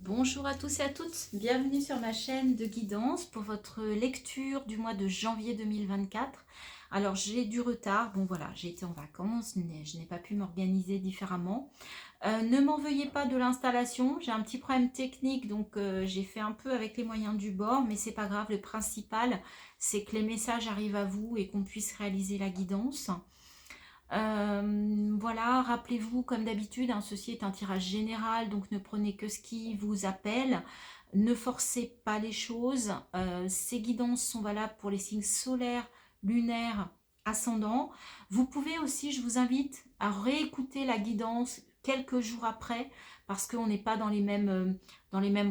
Bonjour à tous et à toutes, bienvenue sur ma chaîne de guidance pour votre lecture du mois de janvier 2024. Alors j'ai du retard, bon voilà, j'ai été en vacances, je n'ai pas pu m'organiser différemment. Ne m'en veuillez pas de l'installation, j'ai un petit problème technique, donc j'ai fait un peu avec les moyens du bord, mais c'est pas grave, le principal c'est que les messages arrivent à vous et qu'on puisse réaliser la guidance. Voilà, rappelez-vous, comme d'habitude, hein, ceci est un tirage général, donc ne prenez que ce qui vous appelle. Ne forcez pas les choses. Ces guidances sont valables pour les signes solaires, lunaires, ascendants. Vous pouvez aussi, je vous invite à réécouter la guidance quelques jours après, parce qu'on n'est pas dans les mêmes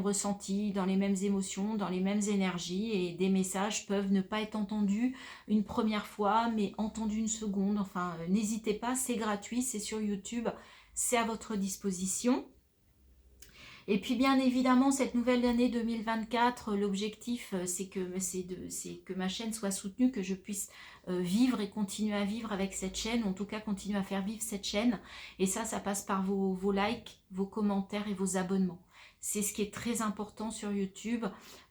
ressentis, dans les mêmes émotions, dans les mêmes énergies, et des messages peuvent ne pas être entendus une première fois, mais entendu une seconde. Enfin, n'hésitez pas, c'est gratuit, c'est sur YouTube, c'est à votre disposition. Et puis bien évidemment, cette nouvelle année 2024, l'objectif c'est que ma chaîne soit soutenue, que je puisse vivre et continuer à vivre avec cette chaîne, en tout cas continuer à faire vivre cette chaîne. Et ça passe par vos likes, vos commentaires et vos abonnements. C'est ce qui est très important sur YouTube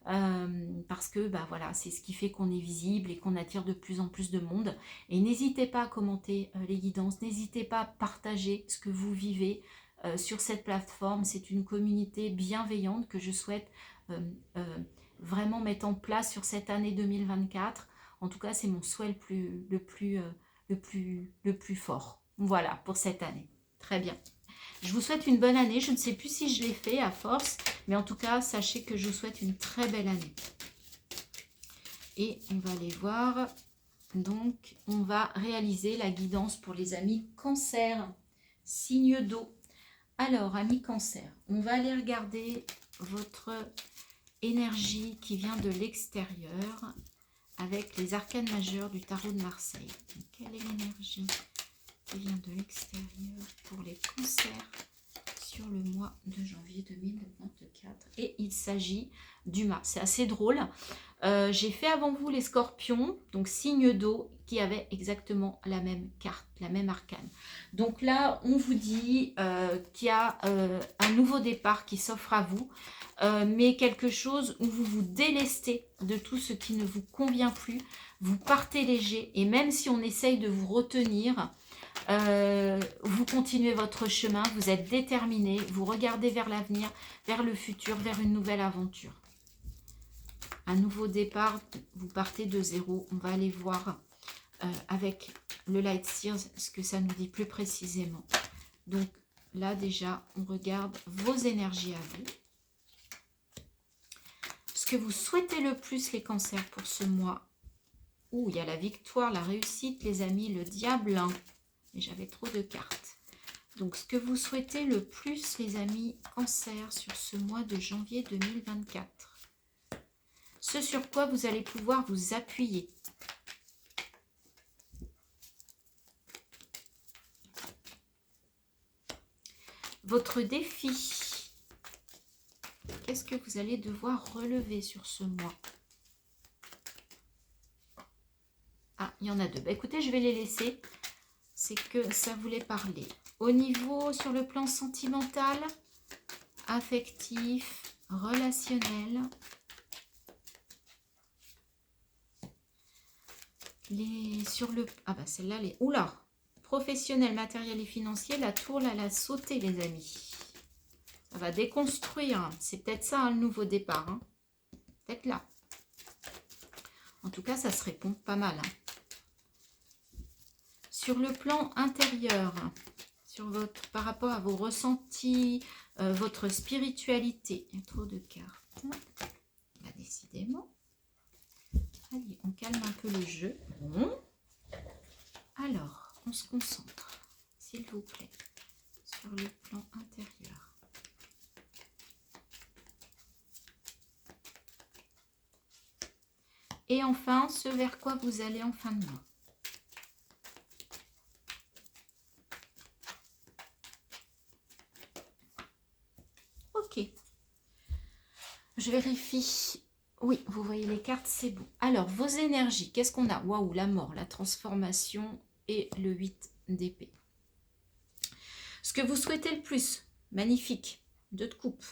parce que bah, voilà, c'est ce qui fait qu'on est visible et qu'on attire de plus en plus de monde. Et n'hésitez pas à commenter les guidances, n'hésitez pas à partager ce que vous vivez, sur cette plateforme. C'est une communauté bienveillante que je souhaite euh, euh, vraiment mettre en place sur cette année 2024. En tout cas, c'est mon souhait le plus fort. Voilà, pour cette année. Très bien. Je vous souhaite une bonne année. Je ne sais plus si je l'ai fait à force, mais en tout cas, sachez que je vous souhaite une très belle année. Et on va aller voir. Donc, on va réaliser la guidance pour les amis cancer, signe d'eau. Alors, amis cancer, on va aller regarder votre énergie qui vient de l'extérieur avec les arcanes majeurs du tarot de Marseille. Donc, quelle est l'énergie qui vient de l'extérieur pour les cancers sur le mois de janvier 2024? Et il s'agit du Mars. C'est assez drôle. J'ai fait avant vous les scorpions, donc signe d'eau, qui avait exactement la même carte, la même arcane. Donc là, on vous dit qu'il y a un nouveau départ qui s'offre à vous, mais quelque chose où vous vous délestez de tout ce qui ne vous convient plus, vous partez léger, et même si on essaye de vous retenir, vous continuez votre chemin, vous êtes déterminé, vous regardez vers l'avenir, vers le futur, vers une nouvelle aventure. Un nouveau départ, vous partez de zéro. On va aller voir avec le Light Seers ce que ça nous dit plus précisément. Donc là déjà, on regarde vos énergies à vous. Ce que vous souhaitez le plus les cancers pour ce mois. Ouh, il y a la victoire, la réussite les amis, le diable. Mais j'avais trop de cartes. Donc ce que vous souhaitez le plus les amis cancers sur ce mois de janvier 2024. Ce sur quoi vous allez pouvoir vous appuyer. Votre défi. Qu'est-ce que vous allez devoir relever sur ce mois? Ah, il y en a deux. Bah, écoutez, je vais les laisser. C'est que ça voulait parler. Au niveau, sur le plan sentimental, affectif, relationnel. Ah bah celle-là, oula, professionnel, matériel et financier, la tour, là, elle a sauté, les amis. Ça va déconstruire. C'est peut-être ça, hein, le nouveau départ. Hein. Peut-être là. En tout cas, ça se répond pas mal. Hein. Sur le plan intérieur, par rapport à vos ressentis, votre spiritualité. Il y a trop de cartes. Bah, décidément. Allez, on calme un peu le jeu. Bon. Alors, on se concentre, s'il vous plaît, sur le plan intérieur. Et enfin, ce vers quoi vous allez en fin de mois. Ok. Je vérifie. Oui, vous voyez les cartes, c'est bon. Alors, vos énergies, qu'est-ce qu'on a? Waouh, la mort, la transformation et le 8 d'épée. Ce que vous souhaitez le plus, magnifique, 2 de coupe.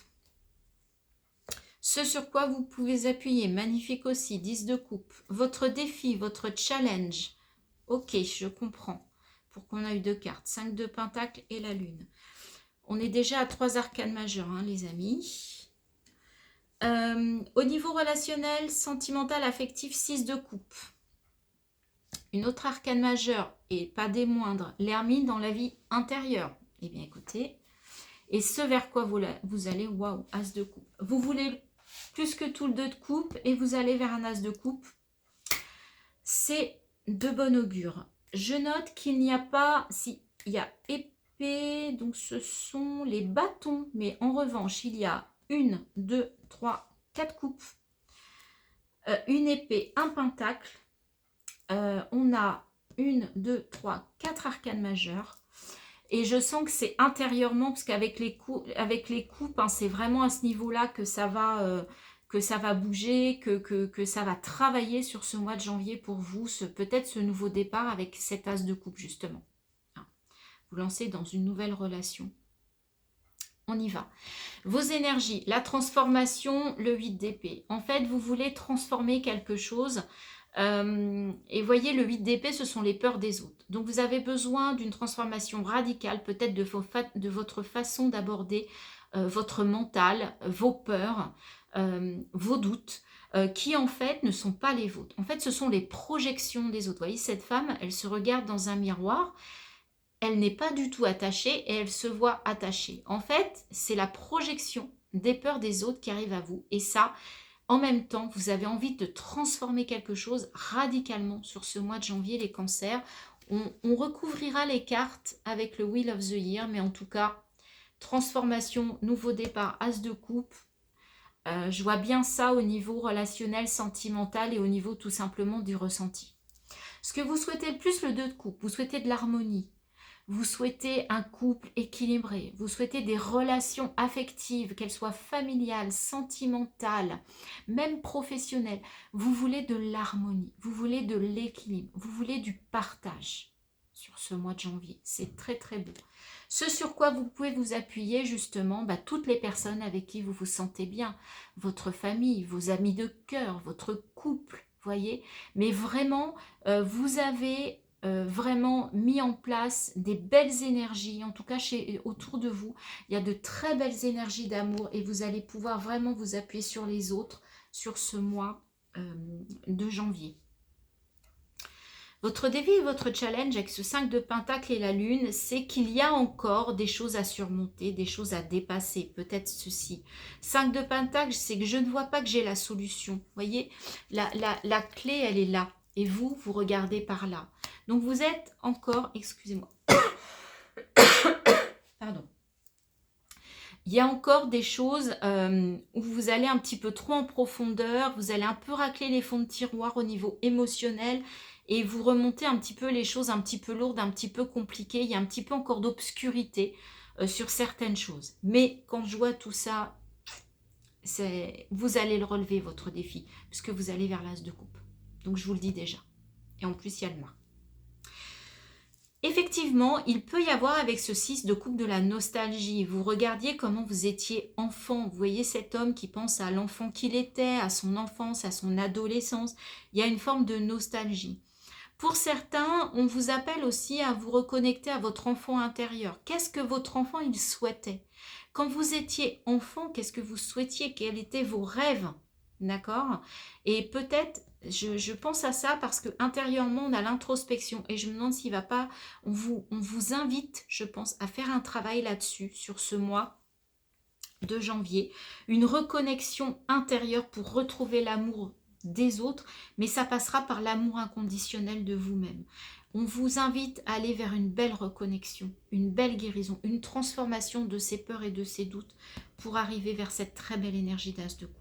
Ce sur quoi vous pouvez appuyer, magnifique aussi, 10 de coupe. Votre défi, votre challenge. Ok, je comprends. Pourquoi on a eu 2 cartes, 5 de pentacle et la lune. On est déjà à 3 arcanes majeurs, hein, les amis. Au niveau relationnel, sentimental, affectif, 6 de coupe. Une autre arcane majeure, et pas des moindres, l'hermine dans la vie intérieure. Eh bien, écoutez, et ce vers quoi vous allez, waouh, as de coupe. Vous voulez plus que tout le 2 de coupe et vous allez vers un as de coupe. C'est de bon augure. Je note qu'il n'y a pas, si, il y a épée, donc ce sont les bâtons, mais en revanche, il y a 1, 2, 3, 4 coupes, une épée, un pentacle, on a 1, 2, 3, 4 arcanes majeures. Et je sens que c'est intérieurement, parce qu'avec les coupes, hein, c'est vraiment à ce niveau-là que ça va bouger, que ça va travailler sur ce mois de janvier pour vous, peut-être ce nouveau départ avec cet as de coupe, justement. Vous lancez dans une nouvelle relation. On y va. Vos énergies, la transformation, le 8 d'épée. En fait, vous voulez transformer quelque chose. Et voyez, le 8 d'épée, ce sont les peurs des autres. Donc, vous avez besoin d'une transformation radicale, peut-être de votre façon d'aborder votre mental, vos peurs, vos doutes, qui en fait ne sont pas les vôtres. En fait, ce sont les projections des autres. Vous voyez, cette femme, elle se regarde dans un miroir. Elle n'est pas du tout attachée et elle se voit attachée. En fait, c'est la projection des peurs des autres qui arrive à vous. Et ça, en même temps, vous avez envie de transformer quelque chose radicalement sur ce mois de janvier, les cancers. On recouvrira les cartes avec le Wheel of the Year, mais en tout cas, transformation, nouveau départ, as de coupe. Je vois bien ça au niveau relationnel, sentimental et au niveau tout simplement du ressenti. Ce que vous souhaitez le plus, le 2 de coupe, vous souhaitez de l'harmonie. Vous souhaitez un couple équilibré, vous souhaitez des relations affectives, qu'elles soient familiales, sentimentales, même professionnelles. Vous voulez de l'harmonie, vous voulez de l'équilibre, vous voulez du partage sur ce mois de janvier. C'est très très beau. Ce sur quoi vous pouvez vous appuyer justement, toutes les personnes avec qui vous vous sentez bien, votre famille, vos amis de cœur, votre couple, voyez. Mais vraiment, vous avez vraiment mis en place des belles énergies, en tout cas autour de vous, il y a de très belles énergies d'amour et vous allez pouvoir vraiment vous appuyer sur les autres sur ce mois de janvier. Votre défi et votre challenge avec ce 5 de pentacle et la lune, c'est qu'il y a encore des choses à surmonter, des choses à dépasser, peut-être ceci. 5 de pentacle, c'est que je ne vois pas que j'ai la solution. Vous voyez, la clé, elle est là. Et vous regardez par là. Donc vous êtes encore, excusez-moi, pardon. Il y a encore des choses où vous allez un petit peu trop en profondeur, vous allez un peu racler les fonds de tiroir au niveau émotionnel et vous remontez un petit peu les choses un petit peu lourdes, un petit peu compliquées. Il y a un petit peu encore d'obscurité sur certaines choses. Mais quand je vois tout ça, vous allez le relever, votre défi, puisque vous allez vers l'as de coupe. Donc je vous le dis déjà. Et en plus, il y a le mois. Effectivement, il peut y avoir avec ce 6 de coupe de la nostalgie. Vous regardiez comment vous étiez enfant. Vous voyez cet homme qui pense à l'enfant qu'il était, à son enfance, à son adolescence. Il y a une forme de nostalgie. Pour certains, on vous appelle aussi à vous reconnecter à votre enfant intérieur. Qu'est-ce que votre enfant il souhaitait? Quand vous étiez enfant, qu'est-ce que vous souhaitiez? Quels étaient vos rêves? D'accord? Et peut-être, je pense à ça parce que intérieurement, on a l'introspection et je me demande s'il ne va pas, on vous invite, je pense, à faire un travail là-dessus, sur ce mois de janvier. Une reconnexion intérieure pour retrouver l'amour des autres, mais ça passera par l'amour inconditionnel de vous-même. On vous invite à aller vers une belle reconnexion, une belle guérison, une transformation de ces peurs et de ces doutes pour arriver vers cette très belle énergie d'as de coupe.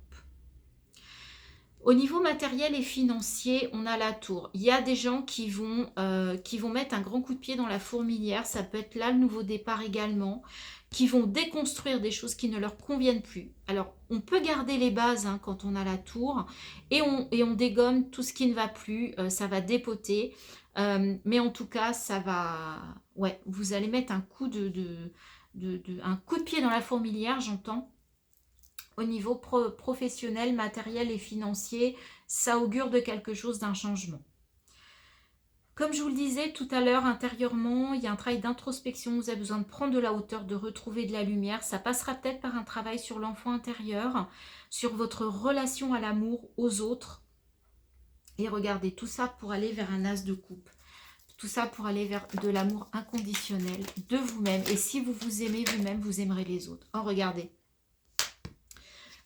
Au niveau matériel et financier, on a la tour. Il y a des gens qui vont mettre un grand coup de pied dans la fourmilière. Ça peut être là le nouveau départ également. Qui vont déconstruire des choses qui ne leur conviennent plus. Alors, on peut garder les bases quand on a la tour. Et on dégomme tout ce qui ne va plus. Ça va dépoter. Mais en tout cas, ça va... Ouais, vous allez mettre un coup un coup de pied dans la fourmilière, j'entends. au niveau professionnel, matériel et financier, ça augure de quelque chose, d'un changement. Comme je vous le disais tout à l'heure, intérieurement, il y a un travail d'introspection. Vous avez besoin de prendre de la hauteur, de retrouver de la lumière. Ça passera peut-être par un travail sur l'enfant intérieur, sur votre relation à l'amour, aux autres. Et regardez, tout ça pour aller vers un as de coupe. Tout ça pour aller vers de l'amour inconditionnel de vous-même. Et si vous vous aimez vous-même, vous aimerez les autres. Oh, regardez.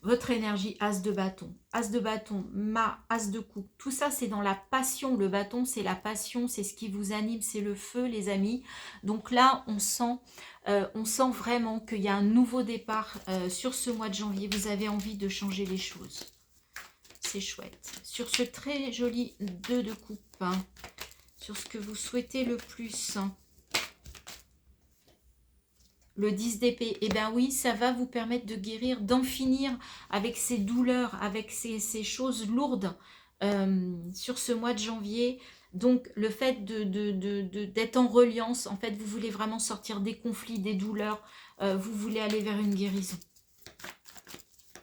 Votre énergie, as de bâton, as de coupe. Tout ça, c'est dans la passion. Le bâton, c'est la passion, c'est ce qui vous anime, c'est le feu, les amis. Donc là, on sent vraiment qu'il y a un nouveau départ sur ce mois de janvier. Vous avez envie de changer les choses. C'est chouette. Sur ce très joli 2 de coupe, hein, sur ce que vous souhaitez le plus, hein. Le 10 d'épée, eh bien oui, ça va vous permettre de guérir, d'en finir avec ces douleurs, avec ces choses lourdes sur ce mois de janvier. Donc le fait d'être en reliance, en fait, vous voulez vraiment sortir des conflits, des douleurs, vous voulez aller vers une guérison.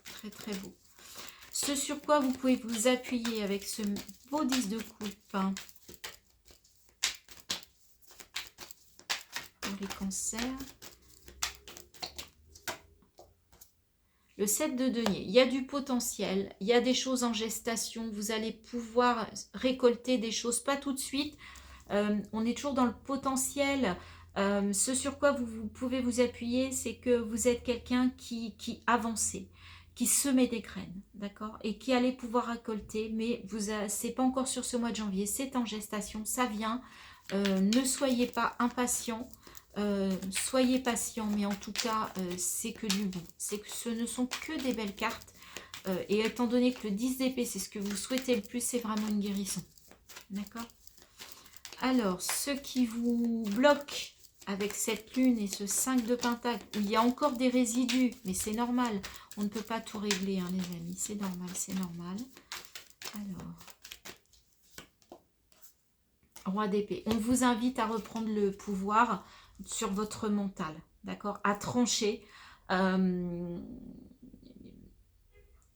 Très très beau. Ce sur quoi vous pouvez vous appuyer avec ce beau 10 de coupe, hein, pour les cancers. Le 7 de denier, il y a du potentiel, il y a des choses en gestation, vous allez pouvoir récolter des choses, pas tout de suite, on est toujours dans le potentiel. Ce sur quoi vous pouvez vous appuyer, c'est que vous êtes quelqu'un qui avançait, qui semait des graines, d'accord, et qui allait pouvoir récolter, mais c'est pas encore sur ce mois de janvier, c'est en gestation, ça vient. Ne soyez pas impatient. Soyez patient, mais en tout cas, c'est que du bon. C'est que ce ne sont que des belles cartes. Et étant donné que le 10 d'épée, c'est ce que vous souhaitez le plus, c'est vraiment une guérison. D'accord? Alors, ce qui vous bloque avec cette lune et ce 5 de pentacle, où il y a encore des résidus, mais c'est normal. On ne peut pas tout régler, hein, les amis. C'est normal, c'est normal. Alors... Roi d'épée. On vous invite à reprendre le pouvoir sur votre mental, d'accord, à trancher.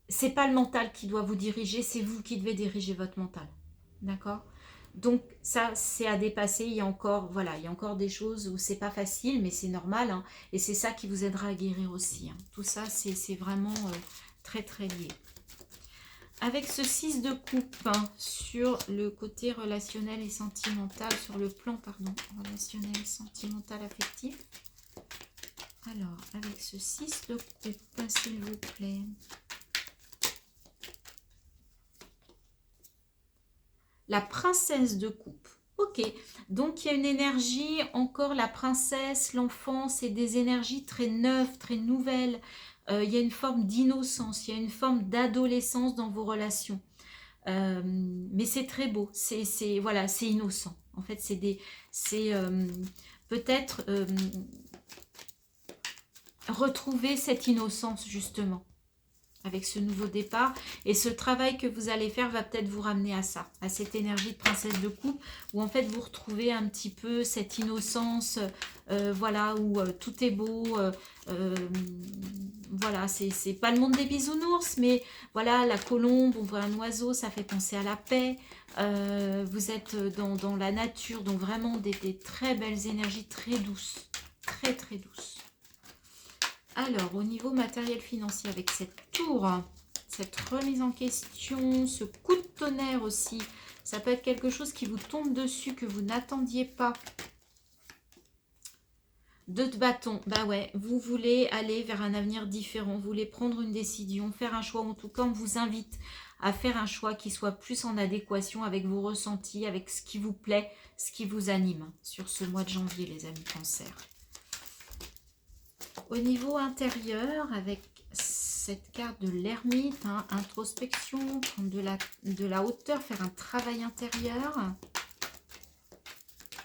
C'est pas le mental qui doit vous diriger, c'est vous qui devez diriger votre mental, d'accord. Donc ça, c'est à dépasser. Il y a encore, voilà, il y a encore des choses où c'est pas facile, mais c'est normal, hein, et c'est ça qui vous aidera à guérir aussi, hein. Tout ça, c'est vraiment très très lié. Avec ce 6 de coupe, hein, sur le côté relationnel et sentimental, sur le plan, pardon, relationnel, sentimental, affectif. Alors, avec ce 6 de coupe, s'il vous plaît. La princesse de coupe. Ok, donc il y a une énergie, encore la princesse, l'enfant, c'est des énergies très neuves, très nouvelles. Il y a une forme d'innocence, il y a une forme d'adolescence dans vos relations. Mais c'est très beau, voilà, c'est innocent. En fait, c'est peut-être retrouver cette innocence justement avec ce nouveau départ, et ce travail que vous allez faire va peut-être vous ramener à ça, à cette énergie de princesse de coupe, où en fait vous retrouvez un petit peu cette innocence, voilà, où tout est beau, voilà, c'est pas le monde des bisounours, mais voilà, la colombe, on voit un oiseau, ça fait penser à la paix, vous êtes dans la nature, donc vraiment des très belles énergies, très douces, très très douces. Alors, au niveau matériel financier, avec cette tour, cette remise en question, ce coup de tonnerre aussi, ça peut être quelque chose qui vous tombe dessus, que vous n'attendiez pas. 2 de bâton, bah ouais, vous voulez aller vers un avenir différent, vous voulez prendre une décision, faire un choix, en tout cas on vous invite à faire un choix qui soit plus en adéquation avec vos ressentis, avec ce qui vous plaît, ce qui vous anime sur ce mois de janvier, les amis Cancer. Au niveau intérieur, avec cette carte de l'ermite, hein, introspection, prendre de la hauteur, faire un travail intérieur.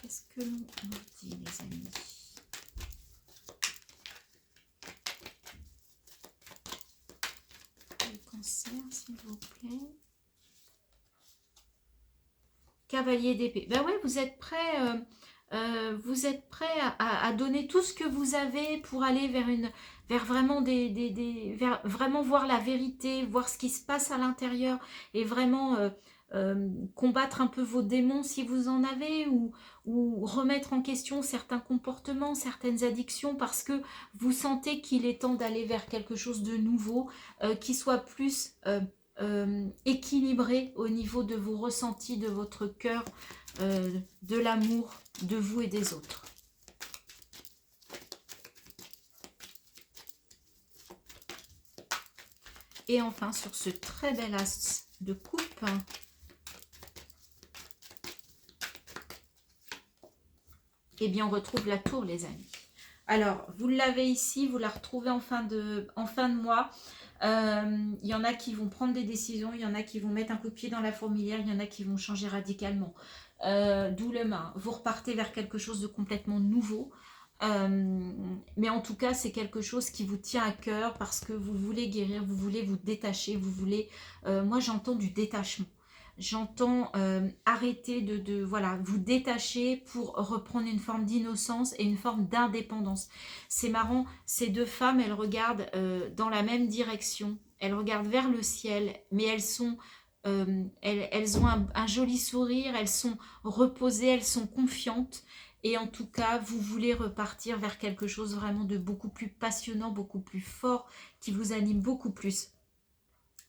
Qu'est-ce que l'on nous dit, les amis? Le cancer, s'il vous plaît. Cavalier d'épée. Ben ouais, vous êtes prêt Vous êtes prêt à donner tout ce que vous avez pour aller vers vraiment vers vraiment voir la vérité, voir ce qui se passe à l'intérieur et vraiment combattre un peu vos démons si vous en avez ou remettre en question certains comportements, certaines addictions parce que vous sentez qu'il est temps d'aller vers quelque chose de nouveau qui soit plus équilibré au niveau de vos ressentis, de votre cœur, de l'amour de vous et des autres. Et enfin, sur ce très bel as de coupe, eh bien, on retrouve la tour, les amis. Alors, vous l'avez ici, vous la retrouvez en fin de mois. Il y en a qui vont prendre des décisions, il y en a qui vont mettre un coup de pied dans la fourmilière, il y en a qui vont changer radicalement. D'où le main. Vous repartez vers quelque chose de complètement nouveau. Mais en tout cas, c'est quelque chose qui vous tient à cœur parce que vous voulez guérir, vous voulez vous détacher, vous voulez... moi, j'entends du détachement. J'entends arrêter voilà, vous détacher pour reprendre une forme d'innocence et une forme d'indépendance. C'est marrant, ces deux femmes, elles regardent dans la même direction. Elles regardent vers le ciel, mais elles sont... elles ont un joli sourire, elles sont reposées, elles sont confiantes. Et en tout cas, vous voulez repartir vers quelque chose vraiment de beaucoup plus passionnant, beaucoup plus fort, qui vous anime beaucoup plus.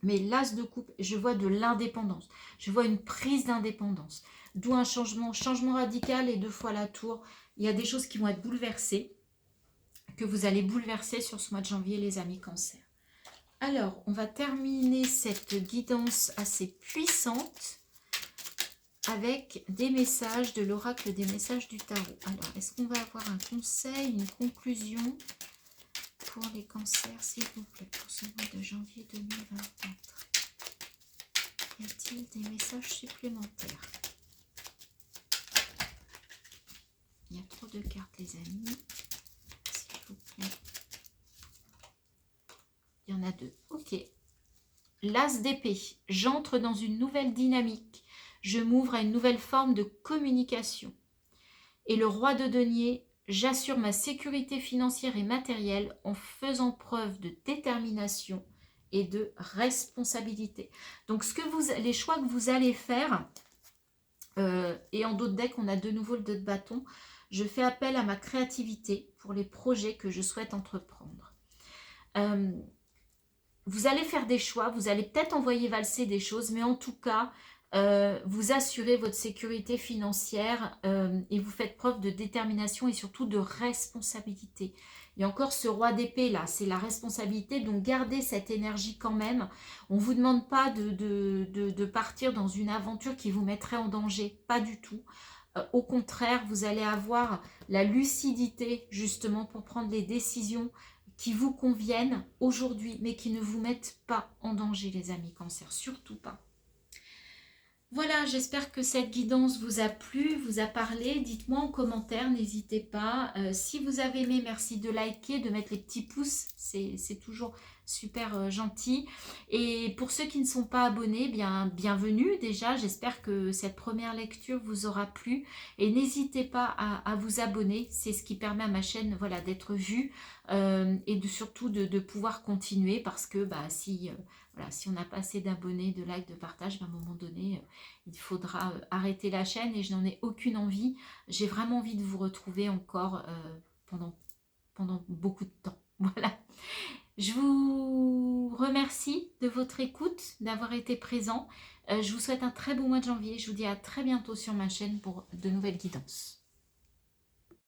Mais l'as de coupe, je vois de l'indépendance. Je vois une prise d'indépendance. D'où un changement radical et 2 fois la tour. Il y a des choses qui vont être bouleversées, que vous allez bouleverser sur ce mois de janvier, les amis Cancer. Alors, on va terminer cette guidance assez puissante avec des messages de l'oracle des messages du tarot. Alors, est-ce qu'on va avoir un conseil, une conclusion pour les cancers, s'il vous plaît, pour ce mois de janvier 2024? Y a-t-il des messages supplémentaires? Il y a trop de cartes, les amis. S'il vous plaît. Il y en a 2. Ok. L'as d'épée. J'entre dans une nouvelle dynamique. Je m'ouvre à une nouvelle forme de communication. Et le roi de denier, j'assure ma sécurité financière et matérielle en faisant preuve de détermination et de responsabilité. Donc, les choix que vous allez faire, et en dos de deck, on a de nouveau le 2 de bâton, je fais appel à ma créativité pour les projets que je souhaite entreprendre. Vous allez faire des choix, vous allez peut-être envoyer valser des choses, mais en tout cas, vous assurez votre sécurité financière et vous faites preuve de détermination et surtout de responsabilité. Il y a encore ce roi d'épée là, c'est la responsabilité, donc gardez cette énergie quand même. On ne vous demande pas de partir dans une aventure qui vous mettrait en danger, pas du tout. Au contraire, vous allez avoir la lucidité justement pour prendre les décisions qui vous conviennent aujourd'hui, mais qui ne vous mettent pas en danger, les amis Cancer, surtout pas. Voilà, j'espère que cette guidance vous a plu, vous a parlé. Dites-moi en commentaire, n'hésitez pas. Si vous avez aimé, merci de liker, de mettre les petits pouces, c'est toujours super gentil. Et pour ceux qui ne sont pas abonnés, bienvenue déjà. J'espère que cette première lecture vous aura plu. Et n'hésitez pas à vous abonner, c'est ce qui permet à ma chaîne voilà, d'être vue et surtout de pouvoir continuer parce que si on n'a pas assez d'abonnés, de likes, de partage, à un moment donné, il faudra arrêter la chaîne et je n'en ai aucune envie. J'ai vraiment envie de vous retrouver encore pendant beaucoup de temps. Voilà. Je vous remercie de votre écoute, d'avoir été présent. Je vous souhaite un très beau mois de janvier. Je vous dis à très bientôt sur ma chaîne pour de nouvelles guidances.